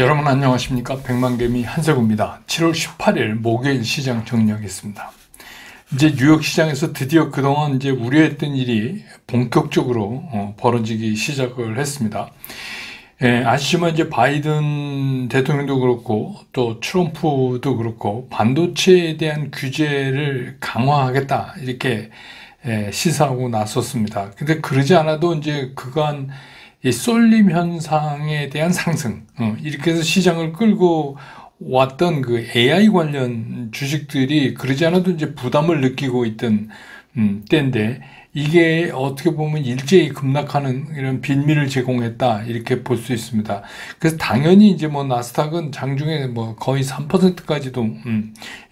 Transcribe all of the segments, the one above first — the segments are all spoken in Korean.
여러분 안녕하십니까? 백만개미 한세구입니다. 7월 18일 목요일 시장 정리하겠습니다. 이제 뉴욕 시장에서 드디어 그동안 이제 우려했던 일이 본격적으로 벌어지기 시작을 했습니다. 아시지만 이제 바이든 대통령도 그렇고 또 트럼프도 그렇고 반도체에 대한 규제를 강화하겠다 이렇게 시사하고 나섰습니다. 근데 그러지 않아도 이제 그간 이 쏠림 현상에 대한 상승, 이렇게 해서 시장을 끌고 왔던 그 AI 관련 주식들이 그러지 않아도 이제 부담을 느끼고 있던 때인데, 이게 어떻게 보면 일제히 급락하는 이런 빌미를 제공했다 이렇게 볼 수 있습니다. 그래서 당연히 이제 뭐 나스닥은 장중에 뭐 거의 3%까지도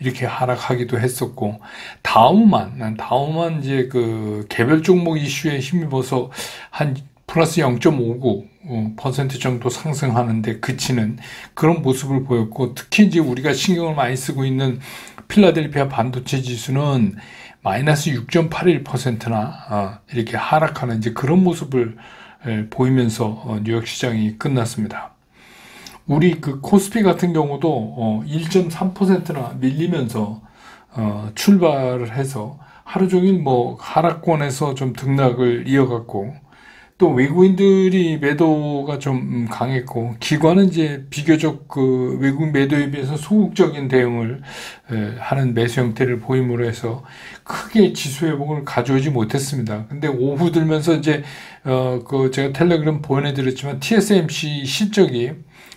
이렇게 하락하기도 했었고, 다우만 이제 그 개별 종목 이슈에 힘입어서 한 플러스 0.59% 정도 상승하는데 그치는 그런 모습을 보였고, 특히 이제 우리가 신경을 많이 쓰고 있는 필라델피아 반도체 지수는 마이너스 6.81%나 이렇게 하락하는 이제 그런 모습을 보이면서 뉴욕 시장이 끝났습니다. 우리 그 코스피 같은 경우도 1.3%나 밀리면서 출발을 해서 하루 종일 뭐 하락권에서 좀 등락을 이어갔고, 또 외국인들이 매도가 좀 강했고, 기관은 이제 비교적 그 외국 매도에 비해서 소극적인 대응을 하는 매수 형태를 보임으로 해서 크게 지수 회복을 가져오지 못했습니다. 근데 오후 들면서 이제 그 제가 텔레그램 보내드렸지만 TSMC 실적이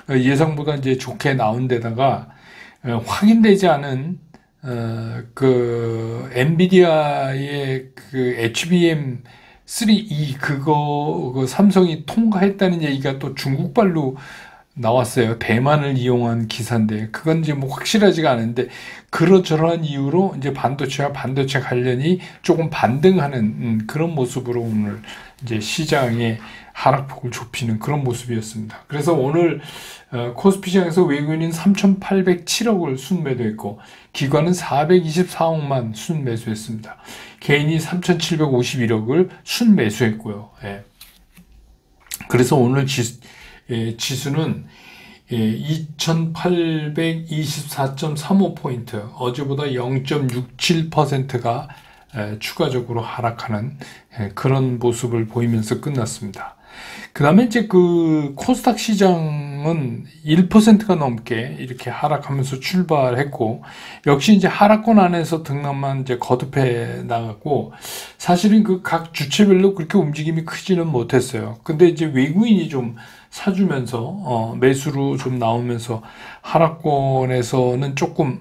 예상보다 이제 좋게 나온 데다가 확인되지 않은 그 엔비디아의 그 HBM 3E 그 삼성이 통과했다는 얘기가 또 중국발로 나왔어요. 대만을 이용한 기사인데 그건 이제 뭐 확실하지가 않은데, 그러저러한 이유로 이제 반도체와 반도체 관련이 조금 반등하는 그런 모습으로 오늘 이제 시장의 하락폭을 좁히는 그런 모습이었습니다. 그래서 오늘 코스피 시장에서 외국인은 3,807억을 순매도했고, 기관은 424억만 순매수했습니다. 개인이 3,751억을 순매수했고요. 그래서 오늘 지수는 2,824.35포인트, 어제보다 0.67%가 추가적으로 하락하는 그런 모습을 보이면서 끝났습니다. 그 다음에 이제 그 코스닥 시장은 1%가 넘게 이렇게 하락하면서 출발했고, 역시 이제 하락권 안에서 등락만 이제 거듭해 나갔고, 사실은 그 각 주체별로 그렇게 움직임이 크지는 못했어요. 근데 이제 외국인이 좀 사주면서 매수로 좀 나오면서 하락권에서는 조금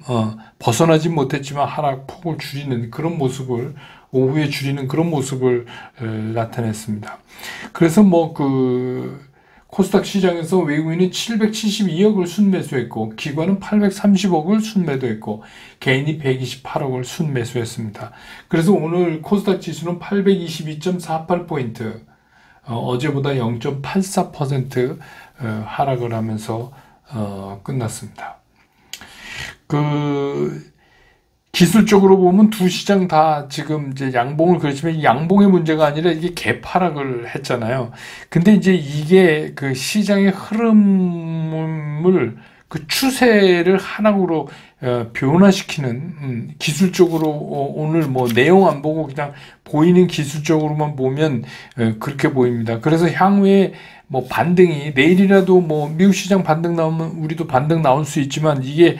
벗어나지 못했지만 하락폭을 줄이는 그런 모습을, 오후에 줄이는 그런 모습을 나타냈습니다. 그래서 뭐 그 코스닥 시장에서 외국인은 772억을 순매수했고, 기관은 830억을 순매도했고, 개인이 128억을 순매수했습니다. 그래서 오늘 코스닥 지수는 822.48포인트, 어제보다 0.84% 하락을 하면서 끝났습니다. 기술적으로 보면 두 시장 다 지금 이제 양봉을 그렸지만, 양봉의 문제가 아니라 이게 개파락을 했잖아요. 근데 이제 이게 그 시장의 흐름을, 그 추세를 하락으로 변화시키는, 기술적으로 오늘 뭐 내용 안 보고 그냥 보이는 기술적으로만 보면 그렇게 보입니다. 그래서 향후에 뭐 반등이, 내일이라도 뭐 미국 시장 반등 나오면 우리도 반등 나올 수 있지만, 이게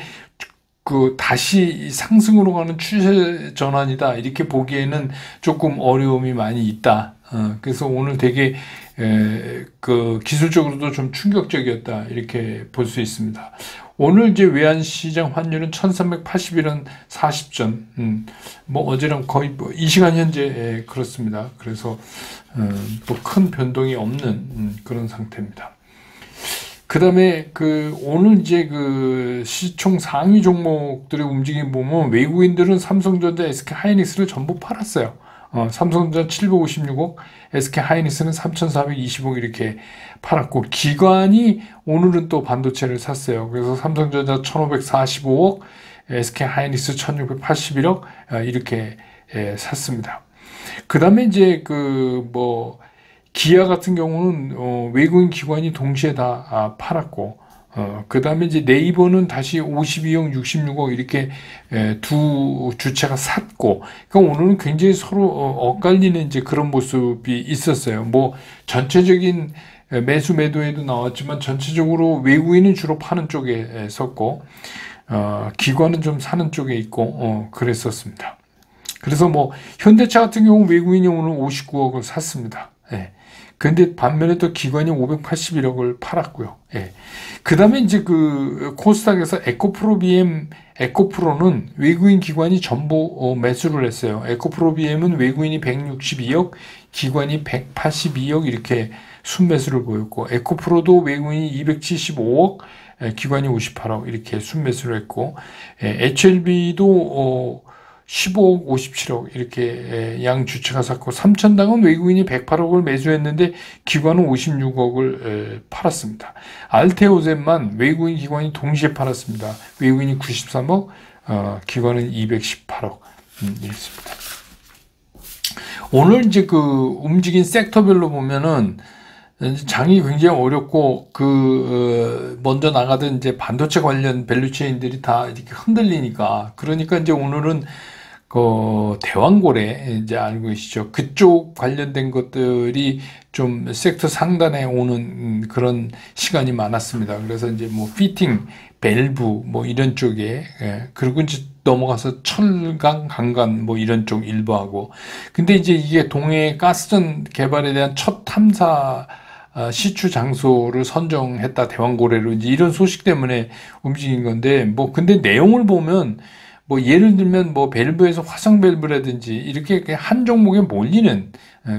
다시 상승으로 가는 추세 전환이다 이렇게 보기에는 조금 어려움이 많이 있다. 그래서 오늘 되게 기술적으로도 좀 충격적이었다 이렇게 볼 수 있습니다. 오늘 이제 외환시장 환율은 1381원 40전, 뭐 어제랑 거의 뭐 이 시간 현재 그렇습니다. 그래서 또 큰 변동이 없는 그런 상태입니다. 그 다음에 오늘 이제 시총 상위 종목들의 움직임 보면, 외국인들은 삼성전자, SK하이닉스를 전부 팔았어요. 삼성전자 756억, SK하이닉스는 3,420억 이렇게 팔았고, 기관이 오늘은 또 반도체를 샀어요. 그래서 삼성전자 1,545억, SK하이닉스 1,681억 이렇게 샀습니다. 그 다음에 이제 기아 같은 경우는 외국인 기관이 동시에 다 팔았고, 그 다음에 이제 네이버는 다시 52억, 66억 이렇게 두 주체가 샀고, 그러니까 오늘은 굉장히 서로 엇갈리는 이제 그런 모습이 있었어요. 뭐 전체적인 매수 매도에도 나왔지만 전체적으로 외국인은 주로 파는 쪽에 섰고, 기관은 좀 사는 쪽에 있고, 그랬었습니다. 그래서 뭐 현대차 같은 경우 외국인이 오늘 59억을 샀습니다. 예. 근데 반면에 또 기관이 581억을 팔았고요. 예. 그 다음에 이제 그 코스닥에서 에코프로 BM, 에코프로는 외국인 기관이 전부 매수를 했어요. 에코프로 BM은 외국인이 162억, 기관이 182억 이렇게 순매수를 보였고, 에코프로도 외국인이 275억, 기관이 58억 이렇게 순매수를 했고, HLB도 15억, 57억 이렇게 양 주체가 샀고, 삼천당은 외국인이 108억을 매수했는데 기관은 56억을 팔았습니다. 알테오젠만 외국인 기관이 동시에 팔았습니다. 외국인이 93억, 기관은 218억 이랬습니다. 오늘 이제 그 움직인 섹터별로 보면은 장이 굉장히 어렵고, 먼저 나가던 이제 반도체 관련 밸류체인들이 다 이렇게 흔들리니까, 그러니까 이제 오늘은 대왕고래, 이제 알고 계시죠? 그쪽 관련된 것들이 좀 섹터 상단에 오는 그런 시간이 많았습니다. 그래서 이제 뭐 피팅, 밸브, 뭐 이런 쪽에, 그리고 이제 넘어가서 철강, 강간, 뭐 이런 쪽 일부 하고. 근데 이제 이게 동해 가스전 개발에 대한 첫 탐사 시추 장소를 선정했다, 대왕고래로. 이제 이런 소식 때문에 움직인 건데, 뭐 근데 내용을 보면 뭐 예를 들면 뭐 밸브에서 화성 밸브라든지 이렇게 한 종목에 몰리는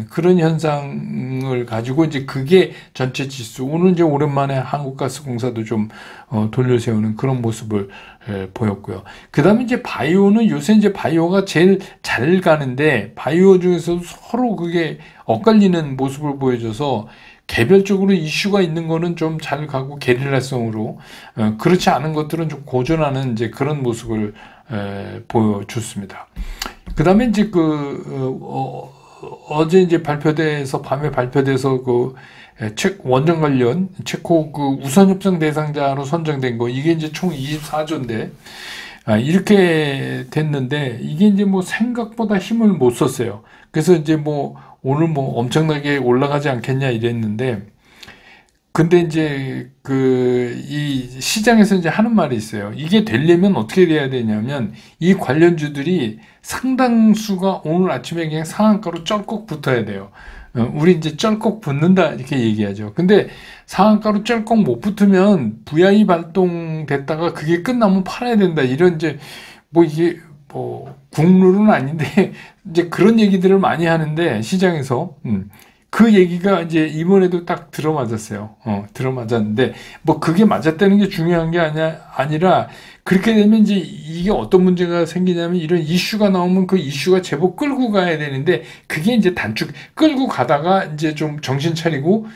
그런 현상을 가지고 이제 그게 전체 지수, 오늘 이제 오랜만에 한국가스공사도 좀 돌려세우는 그런 모습을 보였고요. 그 다음에 이제 바이오는 요새 이제 바이오가 제일 잘 가는데, 바이오 중에서도 서로 그게 엇갈리는 모습을 보여줘서 개별적으로 이슈가 있는 거는 좀 잘 가고 게릴라성으로, 그렇지 않은 것들은 좀 고전하는 이제 그런 모습을 보여줬습니다. 그 다음에 이제 어제 이제 밤에 발표돼서 원전 관련 체코 우선 협상 대상자로 선정된 거, 이게 이제 총 24조인데, 이렇게 됐는데, 이게 이제 뭐 생각보다 힘을 못 썼어요. 그래서 이제 뭐 오늘 뭐 엄청나게 올라가지 않겠냐 이랬는데, 근데 이제 이 시장에서 이제 하는 말이 있어요. 이게 되려면 어떻게 돼야 되냐면, 이 관련주들이 상당수가 오늘 아침에 그냥 상한가로 쩔꺽 붙어야 돼요. 우리 이제 쩔꺽 붙는다 이렇게 얘기하죠. 근데 상한가로 쩔꺽 못 붙으면 VI 발동됐다가 그게 끝나면 팔아야 된다, 이런 이제 뭐 이게 뭐 국룰은 아닌데 이제 그런 얘기들을 많이 하는데, 시장에서 그 얘기가 이제 이번에도 딱 들어맞았어요. 들어맞았는데, 뭐 그게 맞았다는 게 중요한 게 아니라, 그렇게 되면 이제 이게 어떤 문제가 생기냐면, 이런 이슈가 나오면 그 이슈가 제법 끌고 가야 되는데, 그게 이제 단축 끌고 가다가 이제 좀 정신 차리고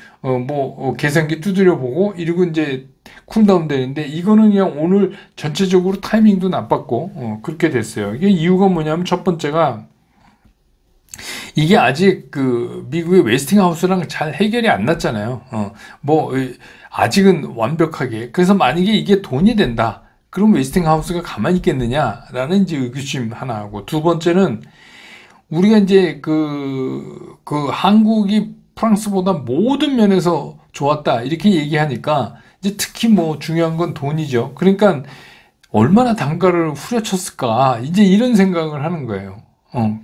계산기 두드려 보고 이러고 이제 쿨다운 되는데, 이거는 그냥 오늘 전체적으로 타이밍도 나빴고 그렇게 됐어요. 이게 이유가 뭐냐면, 첫 번째가 이게 아직 미국의 웨스팅하우스랑 잘 해결이 안 났잖아요. 아직은 완벽하게. 그래서 만약에 이게 돈이 된다, 그럼 웨스팅하우스가 가만히 있겠느냐라는 이제 의구심 하나 하고, 두 번째는 우리가 이제 한국이 프랑스보다 모든 면에서 좋았다 이렇게 얘기하니까, 이제 특히 뭐 중요한 건 돈이죠. 그러니까 얼마나 단가를 후려쳤을까, 이제 이런 생각을 하는 거예요.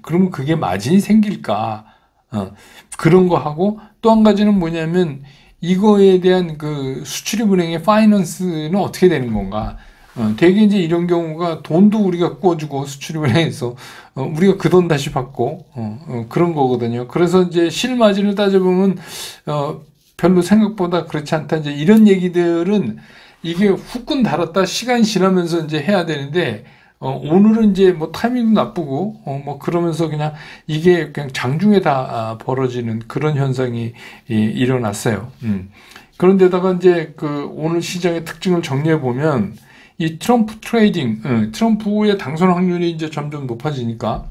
그러면 그게 마진이 생길까? 그런 거 하고, 또 한 가지는 뭐냐면, 이거에 대한 수출입은행의 파이낸스는 어떻게 되는 건가? 되게 이제 이런 경우가 돈도 우리가 구워주고 수출입은행에서 우리가 그 돈 다시 받고 그런 거거든요. 그래서 이제 실마진을 따져보면 별로 생각보다 그렇지 않다, 이제 이런 얘기들은 이게 후끈 달았다 시간이 지나면서 이제 해야 되는데, 오늘은 이제 뭐 타이밍도 나쁘고 뭐 그러면서 그냥 이게 그냥 장중에 다 벌어지는 그런 현상이 일어났어요. 그런데다가 이제 오늘 시장의 특징을 정리해 보면, 이 트럼프 트레이딩, 트럼프의 당선 확률이 이제 점점 높아지니까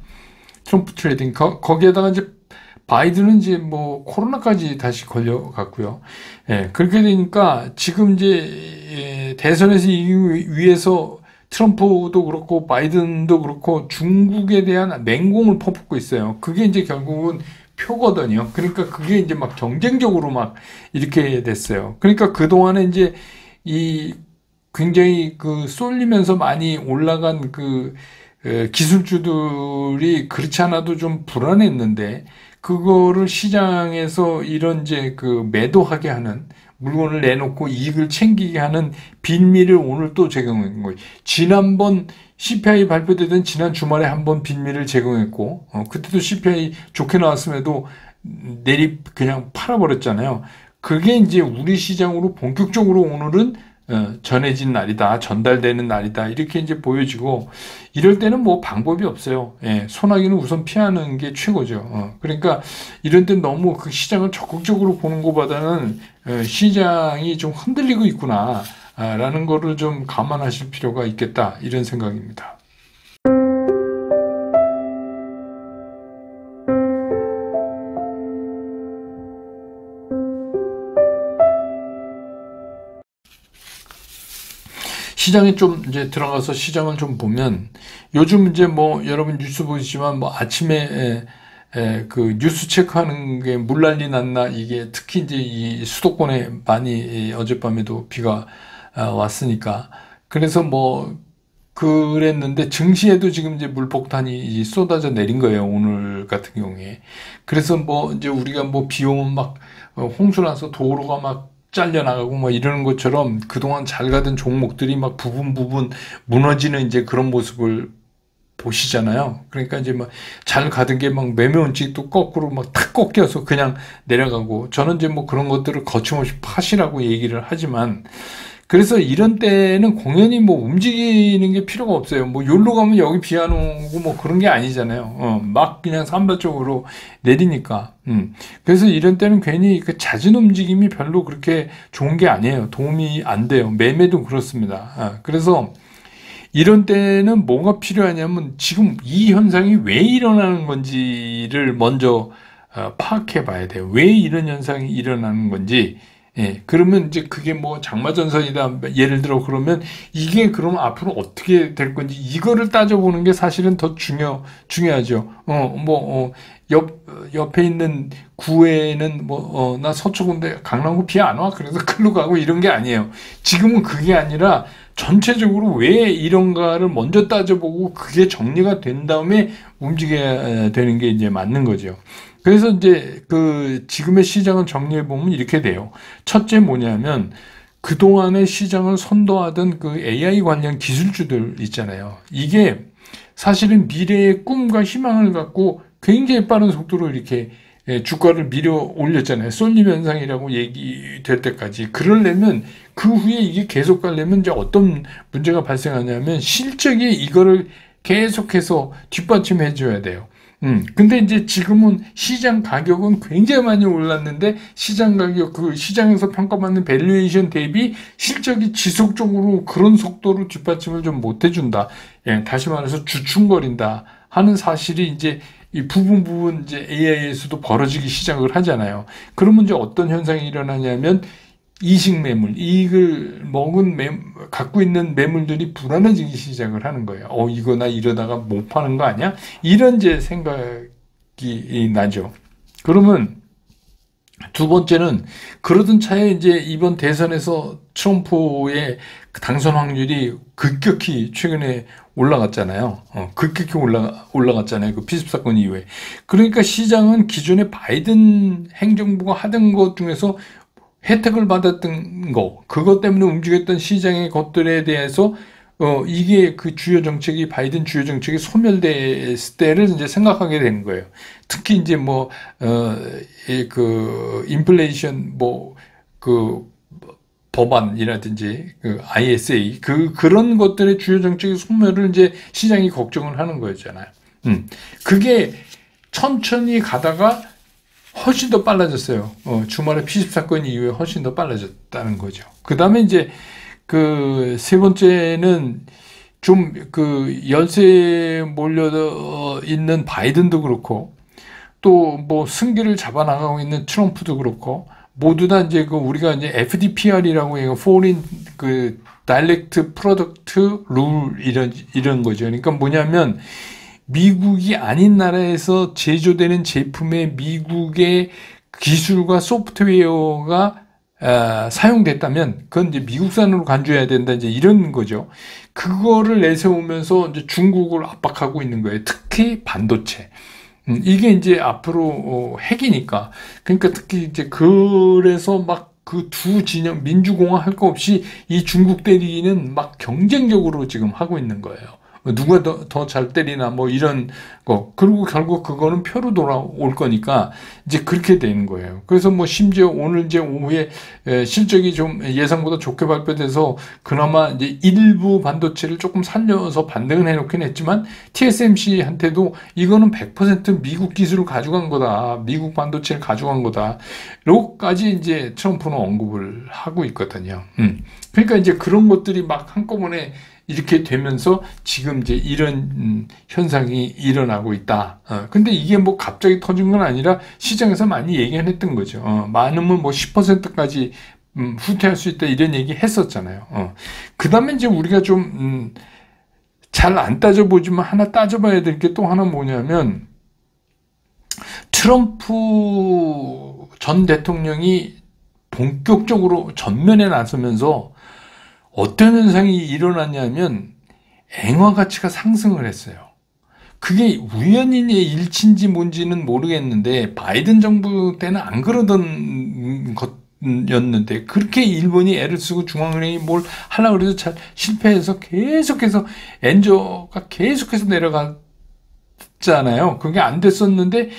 트럼프 트레이딩, 거기에다가 이제 바이든은 이제 뭐 코로나까지 다시 걸려갔고요. 예, 그렇게 되니까 지금 이제 대선에서 이기기 위해서 트럼프도 그렇고 바이든도 그렇고 중국에 대한 맹공을 퍼붓고 있어요. 그게 이제 결국은 표거든요. 그러니까 그게 이제 막 경쟁적으로 막 이렇게 됐어요. 그러니까 그동안에 이제 이 굉장히 그 쏠리면서 많이 올라간 그 기술주들이 그렇지 않아도 좀 불안했는데 그거를 시장에서 이런 이제 그 매도하게 하는 물건을 내놓고 이익을 챙기게 하는 빈미를 오늘 또 제공한 거예요. 지난번 CPI 발표되던 지난 주말에 한번 빈미를 제공했고 그때도 CPI 좋게 나왔음에도 그냥 팔아버렸잖아요. 그게 이제 우리 시장으로 본격적으로 오늘은 전해진 날이다, 전달되는 날이다, 이렇게 이제 보여지고, 이럴 때는 뭐 방법이 없어요. 예, 소나기는 우선 피하는 게 최고죠. 그러니까 이런 때 너무 그 시장을 적극적으로 보는 것보다는 시장이 좀 흔들리고 있구나, 라는 거를 좀 감안하실 필요가 있겠다, 이런 생각입니다. 시장에 좀 이제 들어가서 시장을 좀 보면 요즘 이제 뭐 여러분 뉴스 보시지만 뭐 아침에 그 뉴스 체크하는 게 물난리 났나 이게 특히 이제 이 수도권에 많이 어젯밤에도 비가 왔으니까 그래서 뭐 그랬는데 증시에도 지금 이제 물폭탄이 쏟아져 내린 거예요. 오늘 같은 경우에. 그래서 뭐 이제 우리가 뭐 비 오면 막 홍수 나서 도로가 막 잘려나가고 뭐 이러는 것처럼 그동안 잘 가던 종목들이 막 부분 무너지는 이제 그런 모습을 보시잖아요. 그러니까 이제 막 잘 가던 게 막 매매 운칙도 거꾸로 막 탁 꺾여서 그냥 내려가고 저는 이제 뭐 그런 것들을 거침없이 파시라고 얘기를 하지만 그래서 이런 때는 공연히 뭐 움직이는 게 필요가 없어요. 뭐 여기로 가면 여기 비 안 오고 뭐 그런 게 아니잖아요. 막 그냥 산발적으로 내리니까. 그래서 이런 때는 괜히 그 잦은 움직임이 별로 그렇게 좋은 게 아니에요. 도움이 안 돼요. 매매도 그렇습니다. 그래서 이런 때는 뭐가 필요하냐면 지금 이 현상이 왜 일어나는 건지를 먼저 파악해 봐야 돼요. 왜 이런 현상이 일어나는 건지. 예, 그러면 이제 그게 뭐 장마전선이다. 예를 들어 그러면 이게 그럼 앞으로 어떻게 될 건지 이거를 따져보는 게 사실은 더 중요하죠. 옆에 있는 구에는 나 서초구인데 강남구 비 안 와? 그래서 글로 가고 이런 게 아니에요. 지금은 그게 아니라 전체적으로 왜 이런가를 먼저 따져보고 그게 정리가 된 다음에 움직여야 되는 게 이제 맞는 거죠. 그래서 이제 그 지금의 시장을 정리해 보면 이렇게 돼요. 첫째 뭐냐면 그동안의 시장을 선도하던 그 AI 관련 기술주들 있잖아요. 이게 사실은 미래의 꿈과 희망을 갖고 굉장히 빠른 속도로 이렇게 주가를 밀어 올렸잖아요. 쏠림 현상이라고 얘기될 때까지. 그러려면 그 후에 이게 계속 가려면 이제 어떤 문제가 발생하냐면 실적이 이거를 계속해서 뒷받침해 줘야 돼요. 근데 이제 지금은 시장 가격은 굉장히 많이 올랐는데 시장 가격, 그 시장에서 평가받는 밸류에이션 대비 실적이 지속적으로 그런 속도로 뒷받침을 좀 못 해준다. 예, 다시 말해서 주춤거린다 하는 사실이 이제 이 부분 이제 AI에서도 벌어지기 시작을 하잖아요. 그러면 이제 어떤 현상이 일어나냐면 이식 매물, 이익을 갖고 있는 매물들이 불안해지기 시작을 하는 거예요. 이거 나 이러다가 못 파는 거 아니야? 이런 이제 생각이 나죠. 그러면 두 번째는 그러던 차에 이제 이번 대선에서 트럼프의 당선 확률이 급격히 최근에 올라갔잖아요. 급격히 올라갔잖아요. 그 피습 사건 이후에. 그러니까 시장은 기존에 바이든 행정부가 하던 것 중에서 혜택을 받았던 거, 그것 때문에 움직였던 시장의 것들에 대해서, 이게 그 주요 정책이, 바이든 주요 정책이 소멸됐을 때를 이제 생각하게 되는 거예요. 특히 이제 인플레이션, 법안이라든지, ISA, 그런 것들의 주요 정책의 소멸을 이제 시장이 걱정을 하는 거였잖아요. 그게 천천히 가다가 훨씬 더 빨라졌어요. 주말에 피습 사건 이후에 훨씬 더 빨라졌다는 거죠. 그 다음에 이제 그 세 번째는 좀 그 열세에 몰려 있는 바이든도 그렇고 또 뭐 승기를 잡아나가고 있는 트럼프도 그렇고 모두 다 이제 그 우리가 이제 FDPR이라고 해요. Foreign 그 Direct Product Rule 이런 거죠. 그러니까 뭐냐면 미국이 아닌 나라에서 제조되는 제품에 미국의 기술과 소프트웨어가 사용됐다면 그건 이제 미국산으로 간주해야 된다 이제 이런 거죠. 그거를 내세우면서 이제 중국을 압박하고 있는 거예요. 특히 반도체. 이게 이제 앞으로 핵이니까. 그러니까 특히 이제 그래서 막 그 두 진영 민주공화 할 거 없이 이 중국 때리기는 막 경쟁적으로 지금 하고 있는 거예요. 누가 더 잘 때리나 뭐 이런 거. 그리고 결국 그거는 표로 돌아올 거니까 이제 그렇게 되는 거예요. 그래서 뭐 심지어 오늘 이제 오후에 실적이 좀 예상보다 좋게 발표돼서 그나마 이제 일부 반도체를 조금 살려서 반등을 해놓긴 했지만 TSMC한테도 이거는 100% 미국 기술을 가져간 거다. 미국 반도체를 가져간 거다. 로까지 이제 트럼프는 언급을 하고 있거든요. 그러니까 이제 그런 것들이 막 한꺼번에 이렇게 되면서 지금 이제 이런 현상이 일어나고 있다. 근데 이게 뭐 갑자기 터진 건 아니라 시장에서 많이 얘기했던 거죠. 많으면 뭐 10%까지 후퇴할 수 있다 이런 얘기 했었잖아요. 그 다음에 이제 우리가 좀 잘 안 따져보지만 하나 따져봐야 될 게 또 하나 뭐냐면 트럼프 전 대통령이 본격적으로 전면에 나서면서 어떤 현상이 일어났냐면 엔화 가치가 상승을 했어요. 그게 우연인의 일치인지 뭔지는 모르겠는데 바이든 정부 때는 안 그러던 것이었는데 그렇게 일본이 애를 쓰고 중앙은행이 뭘 하려고 그래서 잘 실패해서 계속해서 엔저가 계속해서 내려갔잖아요. 그게 안 됐었는데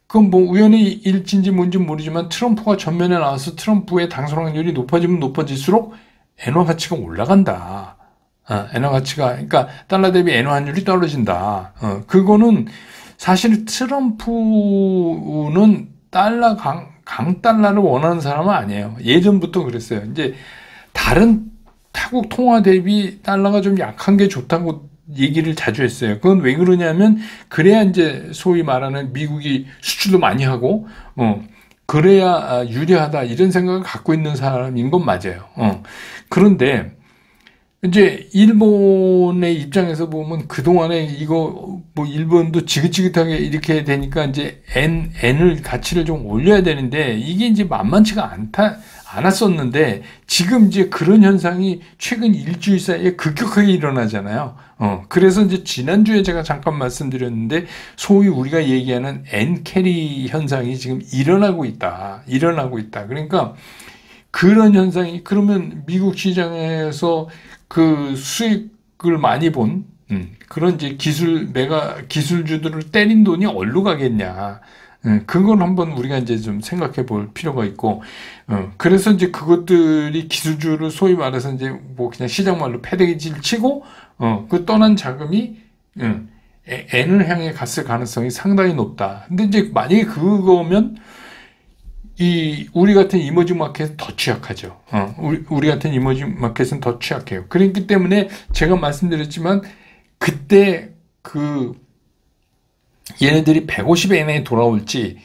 그건 뭐 우연의 일치인지 뭔지 모르지만 트럼프가 전면에 나와서 트럼프의 당선 확률이 높아지면 높아질수록 엔화 가치가 올라간다. 엔화 가치가, 그러니까 달러 대비 엔화 환율이 떨어진다. 그거는 사실 트럼프는 강달러를 원하는 사람은 아니에요. 예전부터 그랬어요. 이제 다른 타국 통화 대비 달러가 좀 약한 게 좋다고 얘기를 자주 했어요. 그건 왜 그러냐면 그래야 이제 소위 말하는 미국이 수출도 많이 하고, 그래야 유리하다 이런 생각을 갖고 있는 사람인 건 맞아요. 그런데 이제 일본의 입장에서 보면 그동안에 이거 뭐 일본도 지긋지긋하게 이렇게 되니까 이제 엔을 가치를 좀 올려야 되는데 이게 이제 만만치가 않았었는데 지금 이제 그런 현상이 최근 일주일 사이에 급격하게 일어나잖아요. 그래서 이제 지난주에 제가 잠깐 말씀드렸는데 소위 우리가 얘기하는 엔 캐리 현상이 지금 일어나고 있다. 그러니까 그런 현상이 그러면 미국 시장에서 그 수익을 많이 본 그런 이제 기술주들을 때린 돈이 어디로 가겠냐. 그건 한번 우리가 이제 좀 생각해 볼 필요가 있고, 그래서 이제 그것들이 기술주를 소위 말해서 이제 뭐 그냥 시장 말로 패대기질 치고, 그 떠난 자금이, N을 향해 갔을 가능성이 상당히 높다. 근데 이제 만약에 그거면, 우리 같은 이머징 마켓은 더 취약하죠. 우리 같은 이머징 마켓은 더 취약해요. 그렇기 때문에 제가 말씀드렸지만, 그때 얘네들이 150엔에 돌아올지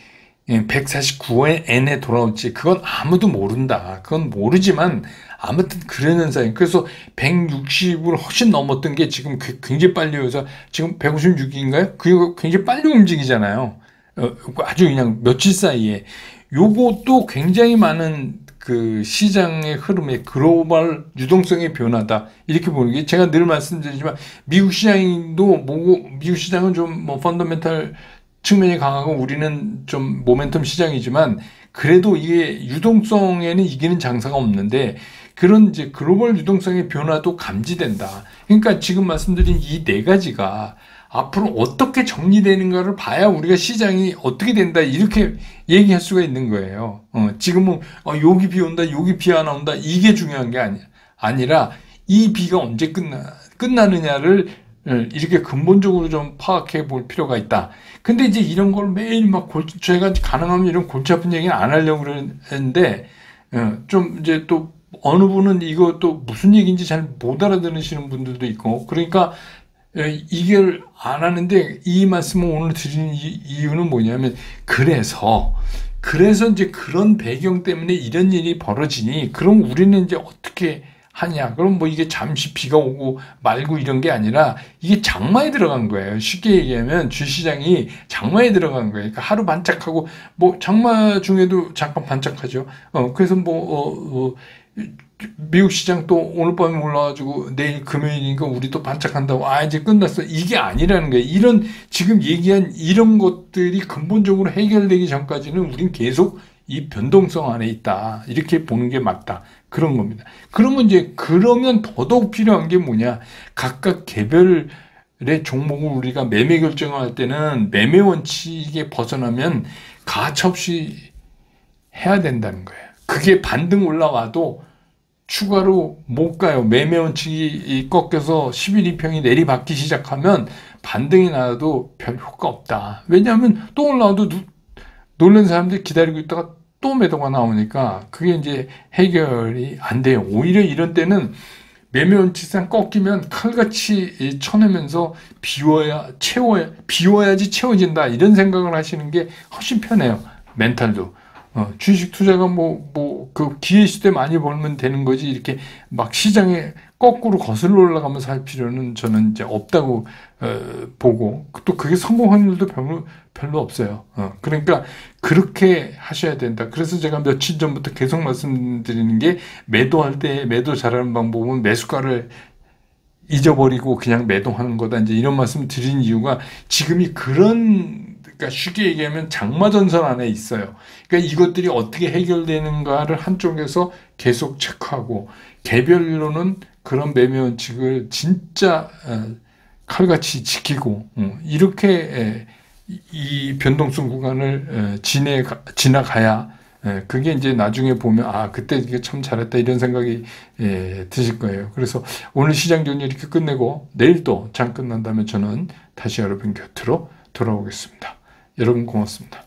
149엔에 돌아올지 그건 아무도 모른다. 그건 모르지만 아무튼 그런 현상이에요. 그래서 160을 훨씬 넘었던 게 지금 굉장히 빨리 오서 지금 156인가요? 그게 굉장히 빨리 움직이잖아요. 아주 그냥 며칠 사이에. 요것도 굉장히 많은 그 시장의 흐름의 글로벌 유동성의 변화다. 이렇게 보는 게 제가 늘 말씀드리지만 미국 시장은 좀 뭐 펀더멘탈 측면이 강하고 우리는 좀 모멘텀 시장이지만 그래도 이게 유동성에는 이기는 장사가 없는데 그런 이제 글로벌 유동성의 변화도 감지된다. 그러니까 지금 말씀드린 이 네 가지가 앞으로 어떻게 정리되는가를 봐야 우리가 시장이 어떻게 된다 이렇게 얘기할 수가 있는 거예요. 지금은 여기 비 온다, 여기 비 안 온다 이게 중요한 게 아니라 이 비가 언제 끝나느냐를 이렇게 근본적으로 좀 파악해 볼 필요가 있다. 근데 이제 이런 걸 매일 막 제가 가능하면 이런 골치 아픈 얘기는 안 하려고 그러는데 좀 이제 또 어느 분은 이거 또 무슨 얘기인지 잘 못 알아들으시는 분들도 있고 그러니까 이걸 안 하는데 이 말씀을 오늘 드리는 이유는 뭐냐면 그래서 이제 그런 배경 때문에 이런 일이 벌어지니 그럼 우리는 이제 어떻게 하냐? 그럼 뭐 이게 잠시 비가 오고 말고 이런 게 아니라 이게 장마에 들어간 거예요. 쉽게 얘기하면 주시장이 장마에 들어간 거예요. 그러니까 하루 반짝하고 뭐 장마 중에도 잠깐 반짝하죠. 그래서 미국 시장 또 오늘 밤에 올라가지고 내일 금요일이니까 우리 또 반짝한다고 이제 끝났어. 이게 아니라는 거예요. 이런 지금 얘기한 이런 것들이 근본적으로 해결되기 전까지는 우린 계속 이 변동성 안에 있다. 이렇게 보는 게 맞다. 그런 겁니다. 그러면 더더욱 필요한 게 뭐냐. 각각 개별의 종목을 우리가 매매 결정을 할 때는 매매 원칙에 벗어나면 가차없이 해야 된다는 거예요. 그게 반등 올라와도 추가로 못 가요. 매매 원칙이 꺾여서 11이평이 내리받기 시작하면 반등이 나와도 별 효과 없다. 왜냐하면 또 올라와도 놀란 사람들이 기다리고 있다가 또 매도가 나오니까 그게 이제 해결이 안 돼요. 오히려 이런 때는 매매 원칙상 꺾이면 칼같이 쳐내면서 비워야지 채워진다. 이런 생각을 하시는 게 훨씬 편해요. 멘탈도. 주식 투자가 그 기회 시대 많이 벌면 되는 거지, 이렇게 막 시장에 거꾸로 거슬러 올라가면서 할 필요는 저는 이제 없다고, 보고, 또 그게 성공 확률도 별로 없어요. 그러니까 그렇게 하셔야 된다. 그래서 제가 며칠 전부터 계속 말씀드리는 게 매도할 때 매도 잘하는 방법은 매수가를 잊어버리고 그냥 매도하는 거다. 이제 이런 말씀 드린 이유가 지금이 그러니까 쉽게 얘기하면 장마전선 안에 있어요. 그러니까 이것들이 어떻게 해결되는가를 한쪽에서 계속 체크하고 개별로는 그런 매매 원칙을 진짜 칼같이 지키고 이렇게 이 변동성 구간을 지나가야 그게 이제 나중에 보면 그때 이게 참 잘했다 이런 생각이 드실 거예요. 그래서 오늘 시장 정리 이렇게 끝내고 내일 또 장 끝난 다음에 저는 다시 여러분 곁으로 돌아오겠습니다. 여러분 고맙습니다.